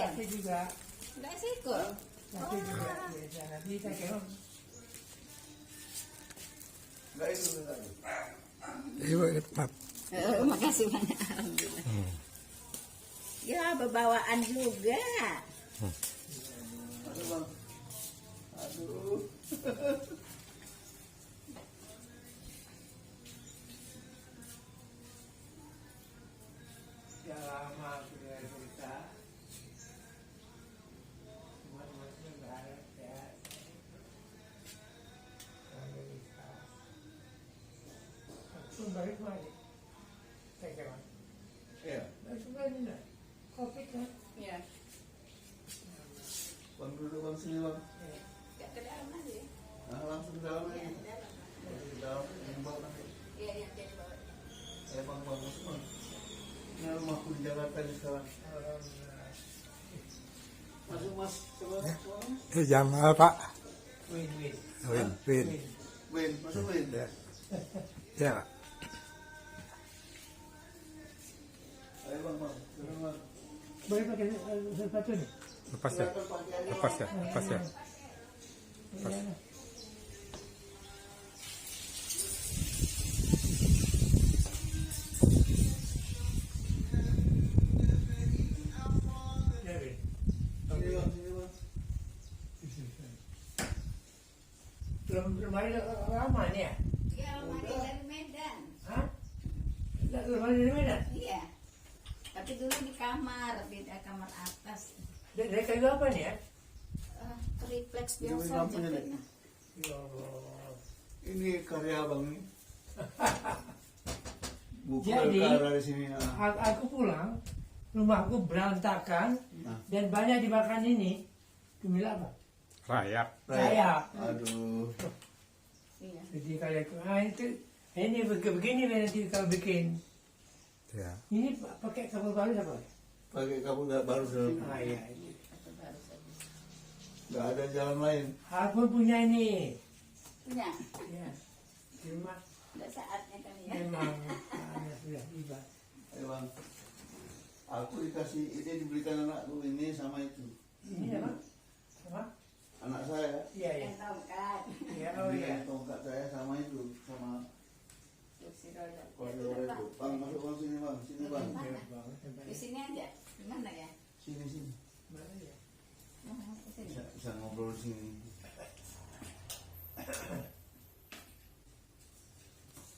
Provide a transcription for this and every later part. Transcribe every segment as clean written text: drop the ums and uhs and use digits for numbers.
Tapi juga. Enggak sikul. Tapi juga. Nanti saya kira. Enggak itu enggak. Ibu cepat. Makasih banyak. Alhamdulillah. Ya, bawaan juga. Aduh bang. Aduh. Ya lama sudah cerita. Teman-teman nggak ada ya. Kalau bisa. Langsung balik lagi. Saya kira. Iya. Langsung balik lagi. Covid kan. Ya. Bang duduk bang sini bang. Enggak ke dalam aja. Nah langsung ke dalam Ya, aja. dalam. Di dalam yang bawa nanti. Iya, yang jadi bawa. Bang bagus bang. Ini rumahku di Jakarta ini sekarang. Masuk mas. Coba. Jam apa Pak? Win-win. Win. Win, masuk Win. Ya. Ya. Ayo bang bang. Turun, bang. Boleh pakai sepatu nih? Lepas ya. Silakan pakaiannya, Lepas Bang. ya. Lepas ya. Iya. Ya, Win. Sini bang, sini bang. Lemari lama nih ya? Iya, lemari dari Medan. Hah? Lemari dari mana? Iya. Tapi dulu di kamar, beda kamar atas. Dari kayu apa nih ya? Refleks Ini biasa lampunya, Dek. jepitnya. Ya Allah. Ini karya abang nih. Buku Jadi, karya di sini. Aku pulang, rumahku berantakan Nah. dan banyak dimakan ini. Cumil apa? Rayak. Kayak. Aduh. Iya. Jadi kayak itu ini begini nanti kalau bikin. Ya. Ini pakai kapal baru apa? Pakai kabel nggak baru dalam. Ah iya. Ini. Atau baru saja. Nggak ada jalan lain. Aku punya ini. Punya. Ya. Cuma Udah saatnya kali ya. memang sudah tiba. Ayo bang. Aku dikasih ini dibelikan anakku ini sama itu. Ini apa? Apa? Anak saya. Iya iya. Yang tongkat. Iya oh iya. Dibelikan tongkat saya sama itu sama Kursi roda. koridor itu. Bang masuk bang sini bang. Sini bang. Iya, banget tempat Di ini. sini aja. Di mana ya? Sini sini. Mana ya? Oh, di sini. Bisa ngobrol di sini.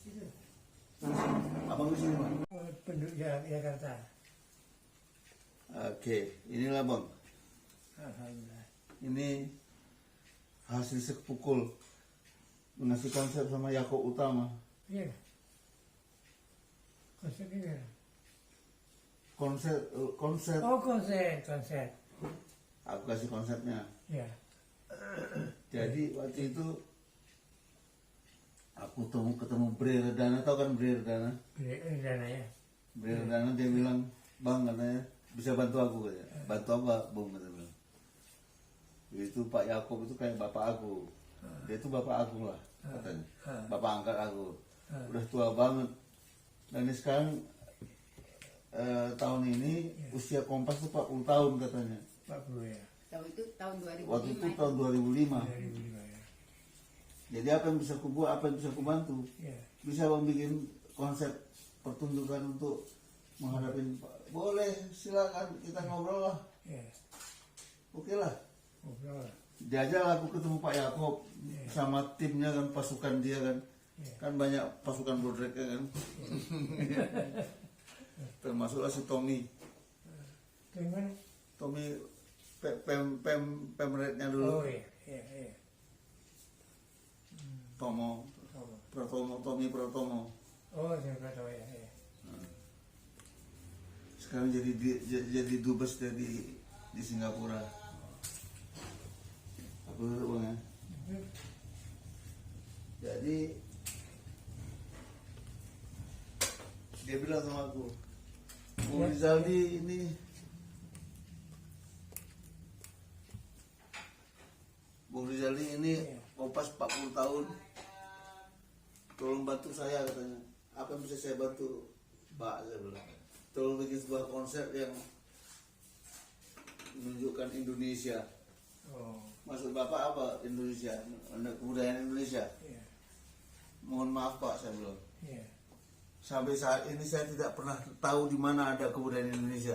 Itu. Abang di sini bang. Penduduk Jakarta. Oke, inilah bang. Alhamdulillah. Ini hasil sepukul mengasih konsep sama Yakob Utama. Iya. Konsepnya gimana? Konsep Oh konsep. aku kasih konsepnya. Ya. Jadi waktu itu aku ketemu Bre Redana, tau kan Bre Redana? Dana ya. Bre Redana dia bilang, bang katanya bisa bantu aku katanya. Bantu apa bung katanya bilang. Itu Pak Yakob itu kayak bapak aku. Dia itu bapak aku lah katanya. Bapak angkat aku. Udah tua banget. Dan ini sekarang tahun ini usia Kompas itu 40 tahun katanya. 40 ya. Tahun itu tahun 2005. Waktu itu tahun 2005. 2005 ya. Jadi apa yang bisa aku buat, apa yang bisa aku bantu? Ya. Bisa bang bikin konsep pertunjukan untuk menghadapin boleh silakan kita ngobrol lah. Ya. Oke lah. Ngobrol. Diajak aku ketemu Pak Yakob sama timnya kan, pasukan dia kan. Kan banyak pasukan Brodrek kan. Termasuklah si Tommy. Gimana? Tommy pemretnya dulu. Oh iya. Iya. Iya. Tomo, Oh, Tommy Pratomo. oh saya nggak tahu ya. Ya. Sekarang jadi dubes di Singapura. Aku duduk bang ya. Jadi dia bilang sama aku, Bung Rizaldi ini Kompas 40 tahun, tolong bantu saya katanya. Apa yang bisa saya bantu Pak? Saya bilang tolong bikin sebuah konsep yang menunjukkan Indonesia. Oh, Maksud Bapak apa Indonesia? Kebudayaan Indonesia. iya, Mohon maaf Pak, saya bilang. iya. Sampai saat ini saya tidak pernah tahu di mana ada kebudayaan Indonesia.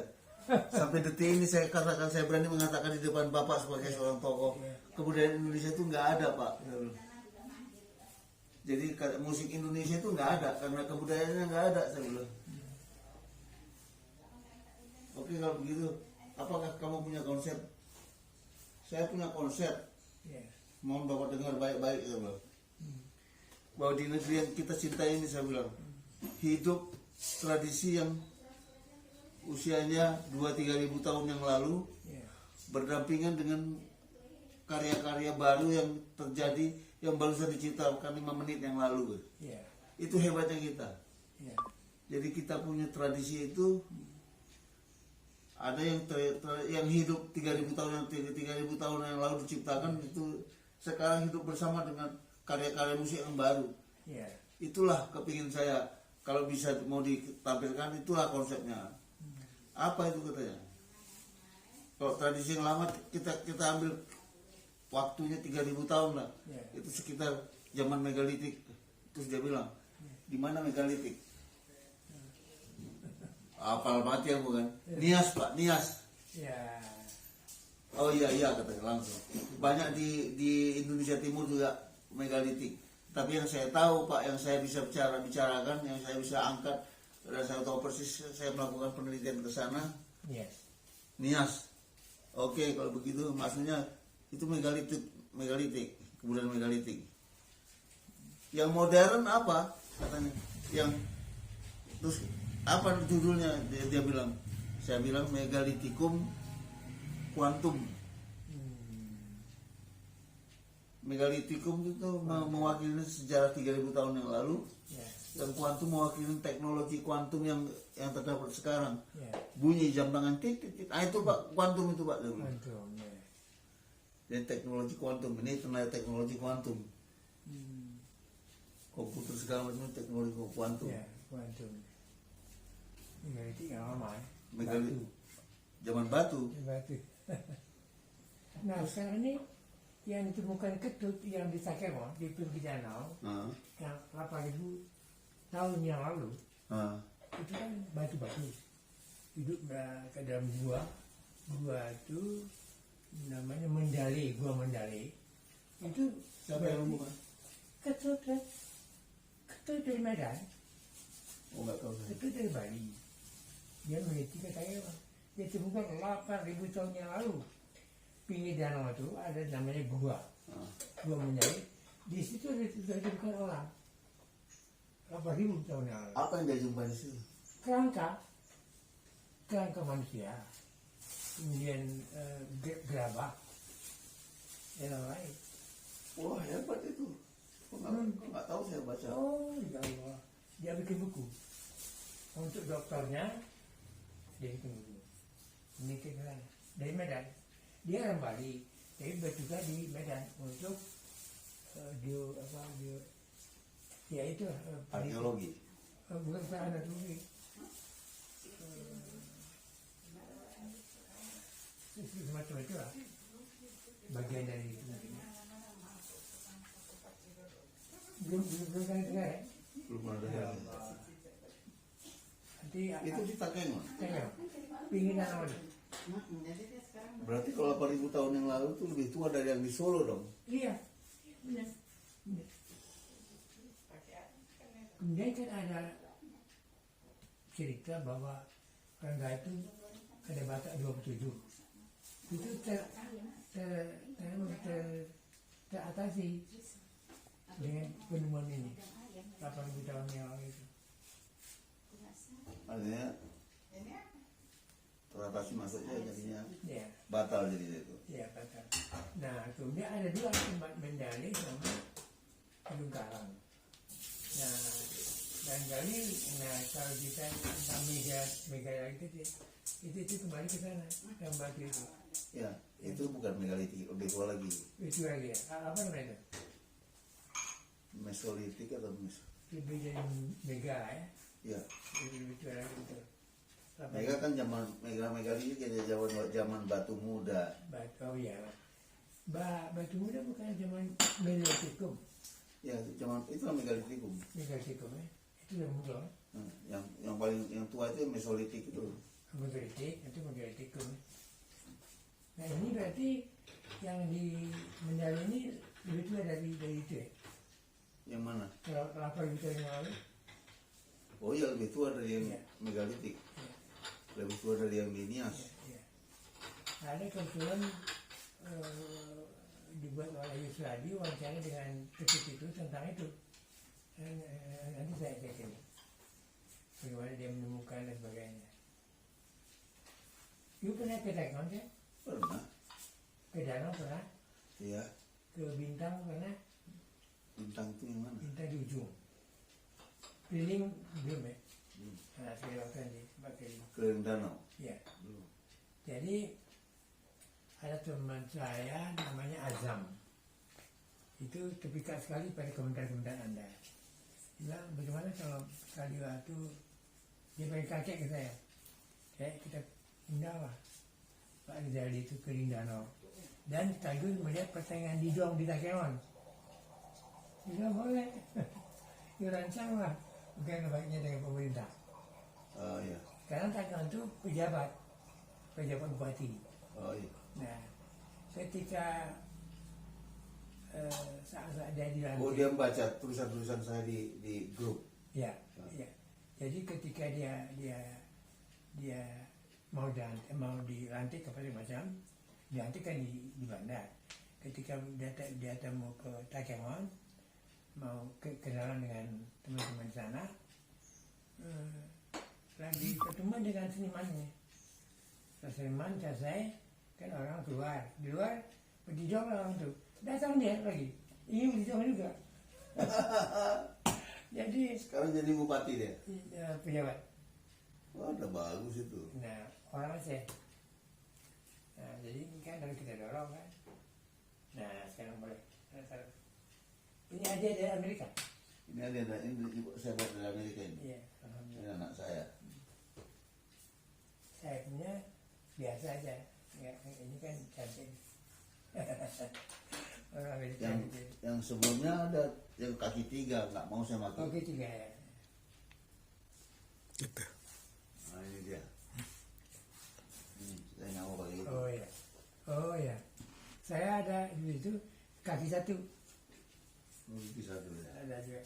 Sampai detik ini saya katakan, saya berani mengatakan di depan Bapak sebagai seorang tokoh, kebudayaan Indonesia itu nggak ada Pak. Jadi musik Indonesia itu nggak ada karena kebudayaannya nggak ada, saya bilang. Oke, kalau begitu, apakah kamu punya konsep? Saya punya konsep. Iya. Mohon Bapak dengar baik-baik, saya bilang. Bahwa di negeri yang kita cintai ini, saya bilang, hidup tradisi yang usianya 2-3 ribu tahun yang lalu Iya. berdampingan dengan karya-karya baru yang terjadi, yang baru saja diciptakan 5 menit yang lalu. Iya. Itu hebatnya kita. Iya. Jadi kita punya tradisi itu, ada yang hidup 3.000 tahun, yang 3.000 tahun yang lalu diciptakan, itu sekarang hidup bersama dengan karya-karya musik yang baru. Iya. Itulah kepingin saya, kalau bisa mau ditampilkan, itulah konsepnya. Apa itu katanya? Kalau tradisi yang lama kita ambil waktunya 3.000 tahun lah. Ya. Itu sekitar zaman megalitik. Terus dia bilang, di mana megalitik? Apal mati aku kan? Nias Pak, Nias. Iya. Oh iya katanya langsung. Banyak di Indonesia Timur juga megalitik. Tapi yang saya tahu Pak, yang saya bisa bicarakan, yang saya bisa angkat, dan saya tahu persis, saya melakukan penelitian ke sana, Yes. Nias. Oke, kalau begitu maksudnya itu megalitik, kemudian megalitik. Yang modern apa katanya? Yang terus apa judulnya? Dia bilang, saya bilang megalitikum kuantum. Megalitikum itu mewakili sejarah 3.000 tahun yang lalu. Ya. Dan kuantum mewakili teknologi kuantum yang terdapat sekarang. Ya. Bunyi jam tangan tik. Itu Pak, kuantum itu Pak. Kuantum. Ya. Jadi teknologi kuantum ini tenaga teknologi kuantum. Komputer sekarang itu teknologi kuantum. Ya, kuantum. Megalitik yang lama ya. Megalitik zaman batu. Batu. Nah sekarang ini yang ditemukan ketut yang di Sakemo, di Pinggir Danau, Nah, yang 8.000 tahun yang lalu, nah. itu kan batu-batu hidup ke dalam gua itu namanya Mendale, gua Mendale itu Siapa yang bukan? ketut kan, ketut dari Medan, Oh nggak tahu saya. ketut dari Bali. Dia meneliti katanya dia temukan 8.000 tahun yang lalu pinggir danau itu ada namanya gua Mendale. Di situ sudah ditemukan orang 8.000 tahun yang lalu. Apa yang dia jumpa di situ? Kerangka manusia, kemudian gerabah dan lain-lain. Wah hebat itu. Kok nggak tahu saya baca. Oh ya Allah, dia bikin buku untuk dokternya, dia bikin buku. Ini keren dari Medan. Dia orang Bali, tapi juga di Medan untuk ya itu Arkeologi. bukan anatomi. Semacam itu lah, bagian dari itu mungkin. Belum kan dengar ya? Belum ada Ya yang. Allah. Nanti Itu di Takeng. tengok, pingin danau itu. Berarti kalau 8.000 tahun yang lalu itu lebih tua dari yang di Solo dong. Iya, benar. Kemudian kan ada cerita bahwa Kerangga itu ada Batak 27. Itu teratasi dengan penemuan ini 8.000 tahun yang lalu itu. Artinya teratasi maksudnya jadinya Ya, batal jadi itu. ya kata. Nah, kemudian ada dua tempat Mendale sama Gunung Karang. Nah, dan kali, nah kalau kita tentang mega itu kembali ke sana, yang batu itu. Ya, itu bukan megalitik, lebih tua lagi. Itu lagi ya, apa namanya itu? Mesolitik atau Lebih dari mega ya, Ya, itu lagi itu. Mega kan zaman Mega ini kayak zaman batu muda. Batu ya. Batu muda bukan zaman Megalitikum. Ya, zaman itu Megalitikum. Megalitikum ya. Itu yang muda. Yang paling yang tua itu Mesolitik itu. Megalitik, itu Megalitikum. Nah ini berarti yang di Menjali ini lebih tua dari itu ya. Yang mana? 8 juta yang lalu. Oh iya, lebih tua dari yang Iya. Megalitik. Ya. Lebih tua dari yang Linias. Ya. Ada kebetulan dibuat oleh Yusradi wawancara dengan ketik itu tentang itu. Nanti saya cek ini. Bagaimana dia menemukan dan sebagainya. You pernah ke Dagon ya? Pernah. Ke Danau pernah? Iya. Ke Bintang pernah? Bintang itu yang mana? Bintang di ujung. Keliling belum ya? Hmm. Nah, saya lakukan di tempat keliling. Keliling danau. Ya. Belum. Jadi ada teman saya namanya Azam. Itu terpikat sekali pada komentar-komentar Anda. Bilang bagaimana kalau sekali waktu dia pengen kakek ke saya. Kita pindah lah Pak Rizali itu ke Danau. Dan sekaligus melihat persaingan didong di Takengon. Dia boleh. Dia rancang lah. Bukan baiknya dengan pemerintah. Oh iya. Sekarang Takengon itu pejabat bupati. Oh iya. Nah, ketika saat dia dilantik, Oh dia membaca tulisan-tulisan saya di grup. ya, ya. Jadi ketika dia mau dilantik kepada macam, dilantik kan di bandar. Ketika dia mau ke Takengon, mau kenalan dengan teman-teman di sana, lagi pertemuan dengan senimannya. Seniman saya kan orang keluar, di luar berdijong orang itu datang dia lagi ingin berdijong juga. Jadi Sekarang jadi bupati dia. pejabat. Wah, udah bagus itu. Nah orang Aceh. Nah jadi ini kan dari kita dorong kan. Nah sekarang boleh. Ini aja dari Amerika. Ini ada ini saya buat dari Amerika ini. Iya, Ini alhamdulillah. anak saya. Saya punya biasa aja. Ya, ini kan cantik. Orang Amerika gitu. Yang sebelumnya ada yang kaki 3 nggak mau saya pakai. Oke tiga ya. Gitu. Nah ini dia. Saya nggak mau pakai itu. Oh ya, oh ya. Saya ada di situ kaki 1 Bisa dulu ya. ada juga.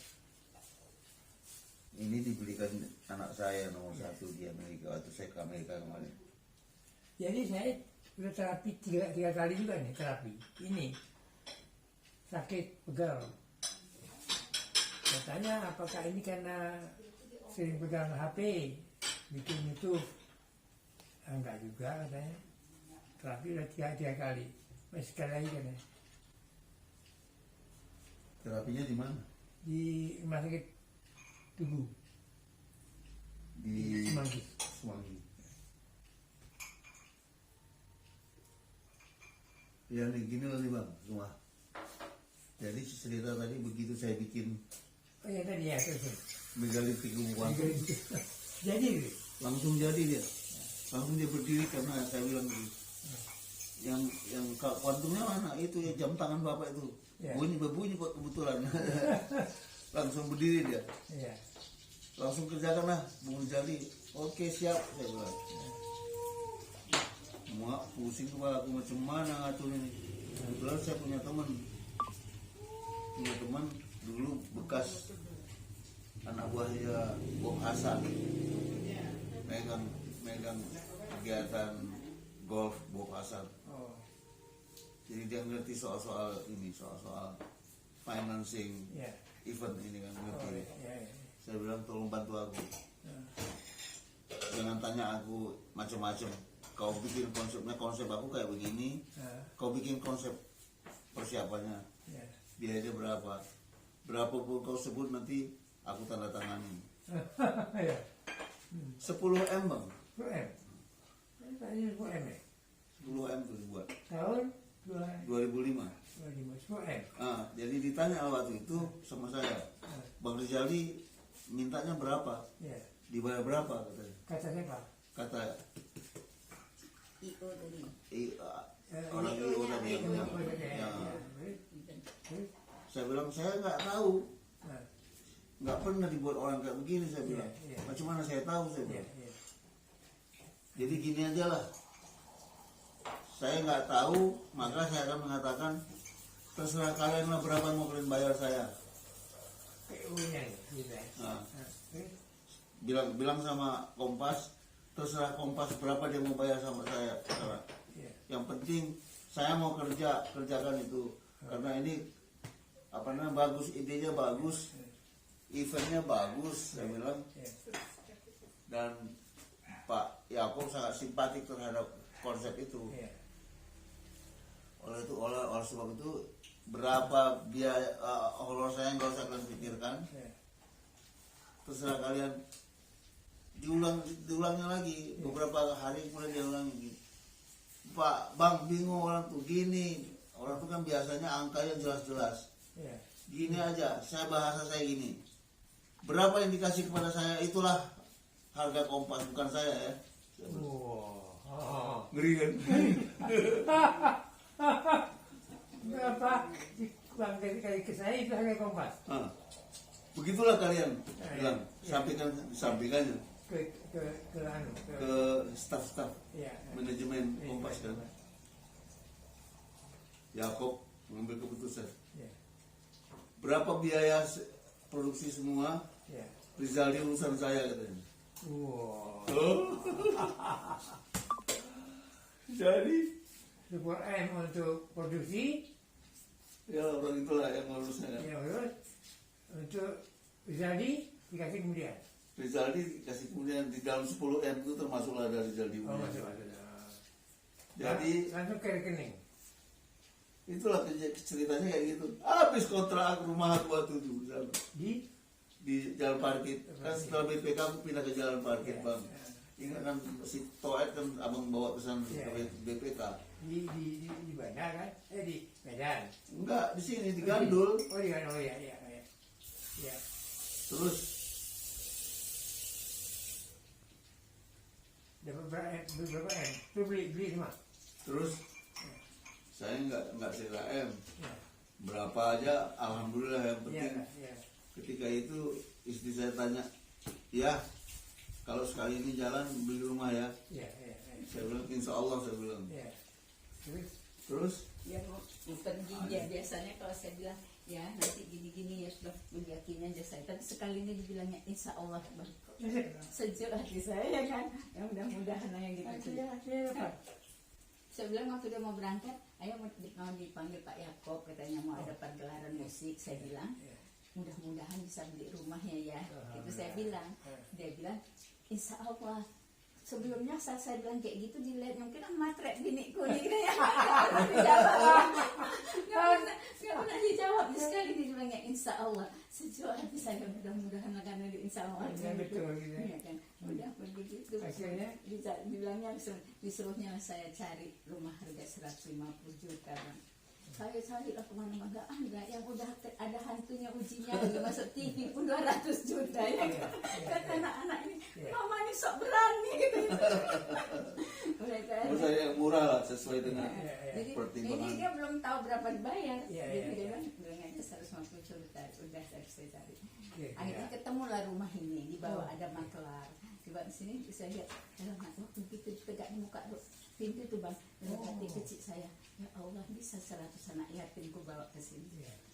Ini dibelikan anak saya nomor 1 di Amerika waktu saya ke Amerika kemarin. Jadi saya udah terapi tiga kali juga nih terapi. Ini sakit pegal. Katanya apakah ini karena sering pegang HP, bikin YouTube? Enggak juga katanya. Terapi udah tiga kali. Masih sekali lagi kan ya. Terapinya di mana? Di rumah sakit Tugu, Di Semanggi. Semanggi. Ya nih gini loh nih bang, semua. Jadi cerita tadi begitu saya bikin Oh ya tadi ya terus. megalitikum kuantum, Jadi gitu. langsung jadi dia. Langsung dia berdiri karena saya bilang gitu. Yang kuantumnya mana? Itu ya jam tangan bapak itu. Ya. Berbunyi kok kebetulan. Langsung berdiri dia. Iya. Langsung kerjakan lah, Bung Jali. Oke siap, saya bilang. Mak pusing kepala aku macam mana ngatur ini. Kebetulan saya punya teman dulu bekas anak buahnya Bob Hasan, megang kegiatan golf Bob Hasan. Oh. Jadi dia ngerti soal ini, soal financing Ya. event ini kan Oh, ngerti. ya, ya. Saya bilang tolong bantu aku. Jangan tanya aku macam-macam. Kau bikin konsep aku kayak begini. Kau bikin konsep persiapannya. Ya. Biayanya berapa? Berapapun kau sebut nanti aku tanda tanganin. Ya. 10M bang. 10M. Tadi 10M ya. 10M tuh dibuat. Tahun 2005. 10M. Jadi ditanya waktu itu sama saya, Bang Rizali mintanya berapa? Ya. Dibayar berapa katanya? Kata siapa? kata IO tadi. orang itu tadi yang bilang. Ya. Saya bilang saya nggak tahu, nggak pernah dibuat orang kayak begini, saya bilang. Macam mana saya tahu, saya bilang. Jadi gini aja lah, saya nggak tahu, maka saya akan mengatakan terserah kalian lah berapa mau kalian bayar saya. Nah, bilang sama Kompas, terserah Kompas berapa dia mau bayar sama saya. Yang penting saya mau kerjakan itu, karena ini apa namanya bagus, idenya bagus, eventnya bagus, saya bilang. Dan Pak Yakob sangat simpatik terhadap konsep itu. Oleh sebab itu berapa biaya honor saya nggak usah kalian pikirkan. Terserah kalian. Diulangnya lagi beberapa hari kemudian dia ulang lagi. Pak Bang bingung orang tuh gini, orang tuh kan biasanya angkanya jelas-jelas. Gini aja, bahasa saya gini. Berapa yang dikasih kepada saya itulah harga Kompas, bukan saya ya. Ngeri kan? Berapa bang dari ke saya itu harga Kompas. Begitulah kalian bilang, sampaikannya ke staf manajemen Kompas kan. Yakob mengambil keputusan. Berapa biaya produksi semua? Rizaldi urusan saya katanya. Jadi Super M untuk produksi, ya orang itulah yang ngurusnya kan. ya terus untuk Rizaldi dikasih kemudian. Rizaldi kasih kemudian di dalam 10 M itu termasuklah dari Rizaldi. Masuk. Jadi langsung ke rekening. itulah ceritanya kayak gitu. Habis kontrak rumah 27 misalnya. Di Jalan Parkit. Kan setelah BPK aku pindah ke Jalan Parkit, Bang. Ingat kan si Toet kan abang bawa pesan ke BPK. Di Bandar kan? Di Medan. Enggak, di sini di Gandul. Oh di Gandul, ya. Terus dapat berapa M? Itu beli semua. Terus saya nggak sewa M. Berapa aja, alhamdulillah. Yang penting ketika itu istri saya tanya, ya kalau sekali ini jalan beli rumah ya. Saya bilang insya Allah, saya bilang. Terus Ya bukan dia biasanya kalau saya bilang ya nanti gini-gini ya sudah yakin aja saya. Tapi sekali ini dibilangnya insya Allah, Bang. Sejuk hati saya ya kan. Ya mudah-mudahan aja gitu. Saya bilang waktu dia mau berangkat, ayo mau dipanggil Pak Yakob, katanya mau ada pagelaran musik. Saya bilang mudah-mudahan bisa beli rumahnya ya. Itu saya bilang. Dia bilang insya Allah. Sebelumnya saya bilang kayak gitu dilihat mungkin matre biniku nih ya. Nggak pernah dijawab. Sekali dia bilangnya insya Allah. Sejuk hati saya, mudah-mudahan akan ada insya Allah. Betul gitu. Iya kan. Udah begitu. Akhirnya dibilangnya disuruhnya saya cari rumah harga 150 juta. Saya cari lah kemana-mana, enggak yang udah ada hantunya ujinya udah masuk TV pun 200 juta ya. Kata anak-anak ini, mama ini sok berani gitu. saya yang murah lah sesuai dengan Jadi pertimbangan. ini dia belum tahu berapa dibayar. Iya, Jadi iya. dia bilang aja 150 juta, udah saya cari. Akhirnya ketemulah rumah ini, di bawah ada maklar. Coba di sini saya lihat, waktu begitu ditegak di muka pintu tuh Bang, dalam hati kecil saya, ya Allah bisa 100 anak yatim ku bawa ke sini.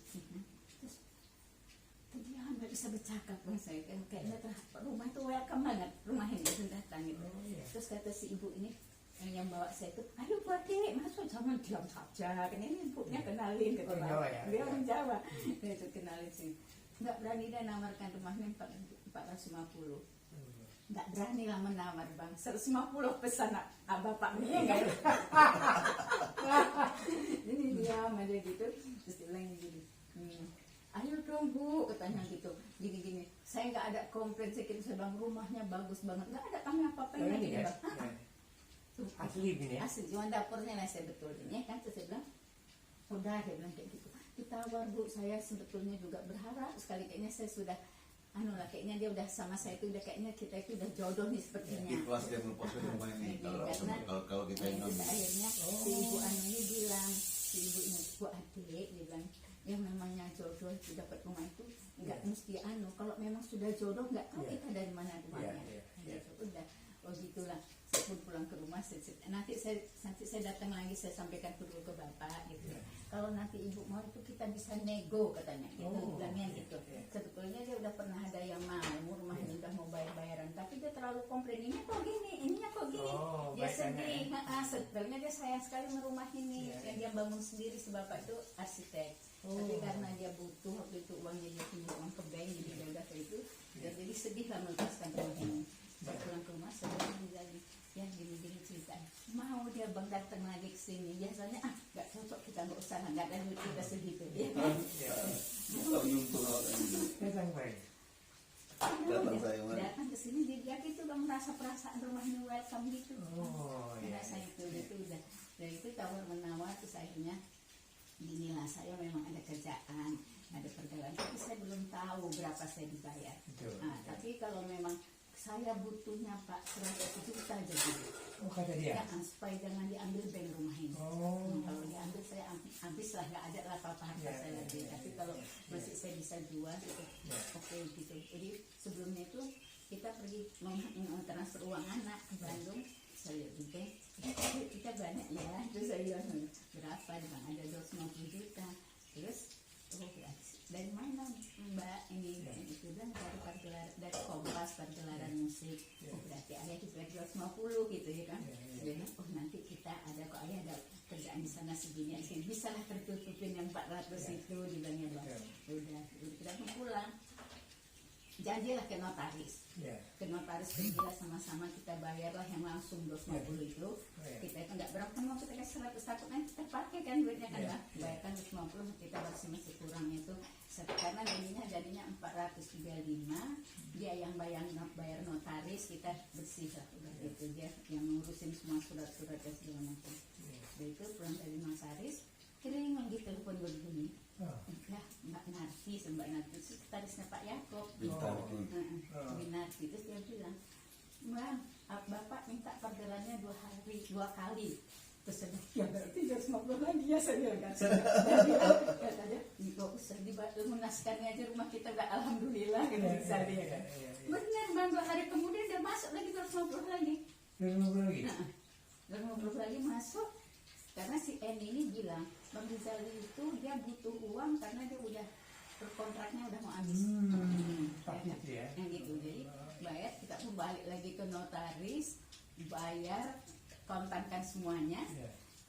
Terus dia nggak bisa bercakap Bang, saya kan kayaknya rumah itu welcome banget, rumah ini sudah datang gitu. Terus kata si ibu ini yang bawa saya itu, aduh buat dek masuk, jangan diam saja, kan ini ibunya kenalin ke Orang Jawa ya? dia orang Jawa, dia itu kenalin sih, nggak berani dia nawarkan rumahnya 450. Nggak berani lah menawar Bang, 150 pesan bapaknya kan. Jadi diam aja gitu. Terus dia bilang gini, ayo dong Bu, katanya gitu, gini-gini. Saya nggak ada komplain sedikit, saya Bang, rumahnya bagus banget, nggak ada kami apa-apanya gitu Bang. Tuh, asli gini ya. asli, cuma dapurnya lah saya betulin ya kan. Terus saya bilang, udah, dia bilang kayak gitu. Ditawar Bu, saya sebetulnya juga berharap sekali, kayaknya saya sudah anu lah kayaknya dia udah sama saya itu udah kayaknya kita itu udah jodoh nih sepertinya. Ikhlas dia melepaskan rumah ini. Kalau kita yang Terus ngambil. akhirnya si ibu anu ini bilang, si ibu ini bu adik dia bilang yang namanya jodoh itu dapat rumah itu nggak mesti anu, kalau memang sudah jodoh nggak tahu kita dari mana rumahnya. Gitu, udah oh gitulah. Saya pun pulang ke rumah, nanti saya datang lagi, saya sampaikan dulu ke bapak gitu. Kalau nanti ibu mau itu kita bisa nego katanya, gitu bilangnya gitu. Sebetulnya dia udah pernah ada yang mau rumah ini udah mau bayaran, tapi dia terlalu komplain, ini kok gini, ininya kok gini. Dia sedih, sebetulnya dia sayang sekali sama rumah ini, yang dia bangun sendiri. Si bapak itu arsitek, tapi karena dia butuh waktu itu uangnya, dia punya uang ke bank, jadi dia udah kayak itu, jadi sedih lah melepaskan rumah ini. Saya pulang ke rumah, saya bilang lagi, ya gini-gini cerita, mau dia bang datang lagi ke sini, biasanya nggak cocok, kita nggak usah, nggak ada duit kita segitu, ya kan? Datang ke sini dia gitu bang, merasa perasaan rumah ini welcome gitu. Merasa itu udah dari itu tawar menawar, terus akhirnya inilah saya memang ada kerjaan, ada perjalanan, tapi saya belum tahu berapa saya dibayar. Tapi kalau memang saya butuhnya Pak 100 juta jadi. Kata dia. Jangan, supaya jangan diambil bank rumah ini. Kalau diambil saya habis lah, nggak ada lah apa-apa harta saya lagi. Tapi kalau masih saya bisa jual gitu, oke gitu. Jadi sebelumnya itu kita pergi transfer uang anak ke Bandung. Saya lihat di bank, kita banyak ya. Terus saya bilang berapa? Di bank ada 250 juta. Terus dari mana Mbak ini itu dan dari Kompas pergelaran musik, berarti ada kira-kira 250 gitu ya kan. Jadi nanti kita ada kok ada kerjaan di sana segini, bisa lah tertutupin yang 400 itu dibilangnya Bang. Udah kita pulang, janjilah ke notaris. Ke notaris pergilah sama-sama, kita bayarlah yang langsung 250 itu. Kita itu nggak berapa, mau kita kasih 100 takutnya kita pakai kan duitnya kan Mbak. Bayarkan 250, kita masih kurang itu. Karena jadinya 435, dia yang bayar notaris, kita bersih lah udah itu, dia yang ngurusin semua surat-surat dan segala macam. Itu pulang dari notaris, kering lagi telepon begini. Ya Mbak Narti, sekretarisnya Pak Yakob. Binarti, terus dia bilang, Bang, Bapak minta pergelannya 2 kali. Terus saya bilang, ya berarti 250 lagi ya saya bilang kan. Katanya, nggak usah dibantu menaskannya aja, rumah kita udah alhamdulillah gitu bisa dia kan. Benar Bang, 2 hari kemudian dia masuk lagi 250 lagi. 250 lagi masuk. Karena si N ini bilang, Bang Rizali itu dia butuh uang karena dia udah kontraknya udah mau habis. Yang gitu, jadi bayar, kita pun balik lagi ke notaris, bayar, kontankan semuanya.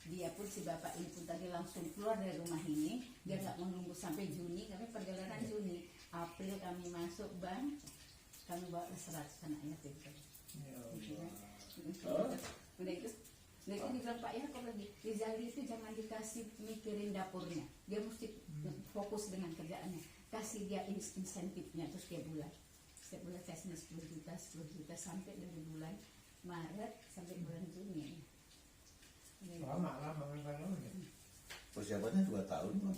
Dia pun si bapak ini pun tadi langsung keluar dari rumah ini, dia nggak menunggu sampai Juni, kami perjalanan Juni, April kami masuk bank, kami bawa 100 anaknya itu. Udah itu dibilang Pak Yakob lagi, Rizali itu jangan dikasih mikirin dapurnya, dia mesti fokus dengan kerjaannya, kasih dia insentifnya. Terus dia setiap bulan kasihnya 10 juta sampai dari bulan Maret sampai bulan Juni. Lama Persiapannya 2 tahun Bang.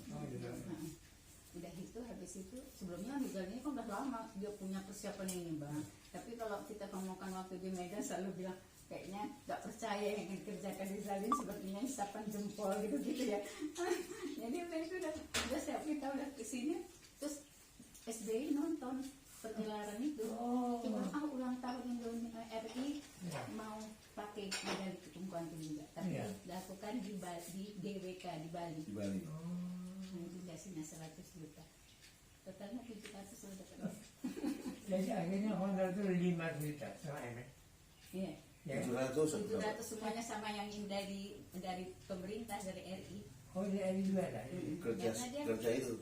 Udah itu, habis itu sebelumnya Rizali kan udah lama dia punya persiapan ini Bang. Tapi kalau kita ngomongkan waktu di Medan selalu bilang kayaknya nggak percaya yang dikerjakan Rizali, sepertinya isapan jempol gitu ya. Jadi udah siap, kita udah kesini, terus SBY nonton pergelaran itu, cuma ulang tahun Indonesia RI mau pakai medali ketumpuan juga, tapi dilakukan di GWK di Bali. Dikasihnya 100 juta, totalnya 700 sudah dapat. Jadi akhirnya Honda itu 5 juta sama Iya. 700 semuanya sama yang dari pemerintah, dari RI. Oh, di RI juga ada. Kerja itu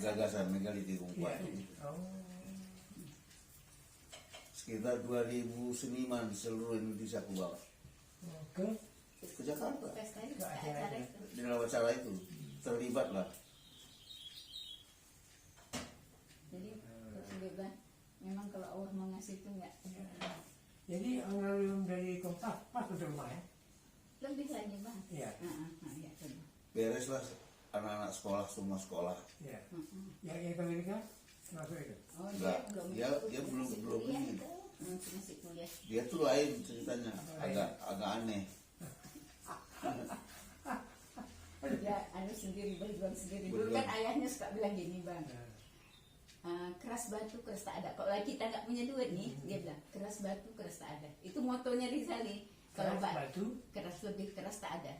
gagasan megaliti kumpulan. Sekitar 2000 seniman di seluruh Indonesia aku bawa ke Jakarta. Di dalam acara itu terlibat lah. Jadi memang kalau Allah mau ngasih itu enggak. Jadi honorarium dari Kompas pas ke rumah ya? Lebih lagi Bang. Iya. Bereslah anak-anak sekolah, semua sekolah. Iya. Yang ke Amerika? Masuk itu. Oh, Enggak, dia masih belum kuliah ini. itu. Masih kuliah. Dia tuh lain ceritanya, agak aneh. Dia sendiri, berjuang sendiri. Dulu kan ayahnya suka bilang gini, Bang. Keras batu keras tak ada. Kalau kita nggak punya duit nih, dia bilang keras batu keras tak ada. Itu motonya Rizali. Kalau Keras batu keras lebih keras tak ada.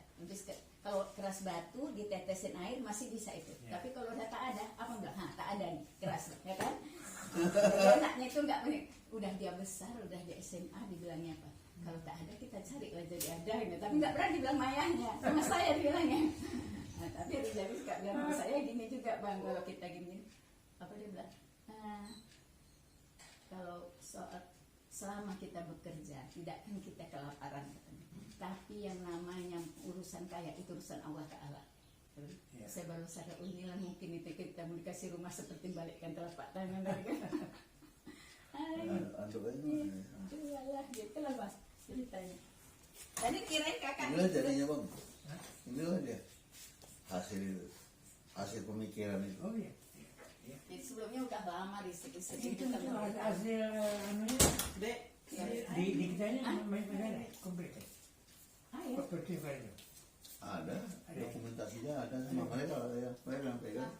Kalau keras batu ditetesin air masih bisa itu. Ya. Tapi kalau udah tak ada, apa bilang? Tak ada nih keras, ya kan? Jadi anaknya itu nggak punya. Udah dia besar, udah dia SMA, dibilangnya apa? Kalau tak ada kita cari lah jadi ada. Gitu. Tapi nggak berani bilang mayahnya. Sama saya dibilangnya. Nah, tapi Rizali suka bilang sama saya gini juga, Bang. Kalau kita gini, apa dia bilang? Kalau selama kita bekerja tidak akan kita kelaparan katanya. Tapi yang namanya urusan kaya itu urusan Allah Ta'ala. Ya. Saya baru sadar inilah mungkin itu kita mau dikasih rumah seperti balikkan telapak tangan. Antuk aja. Itulah gitu lah Mas ceritanya. Tadi kirain kakak Inilah jadinya bang. Inilah dia hasil pemikiran itu. oh iya. sebelumnya udah lama di situ Itu hasil anunya Dek, di kita ini main negara komplit. ah ya, Seperti itu. Ada dokumentasinya ada sama mereka yang pegang.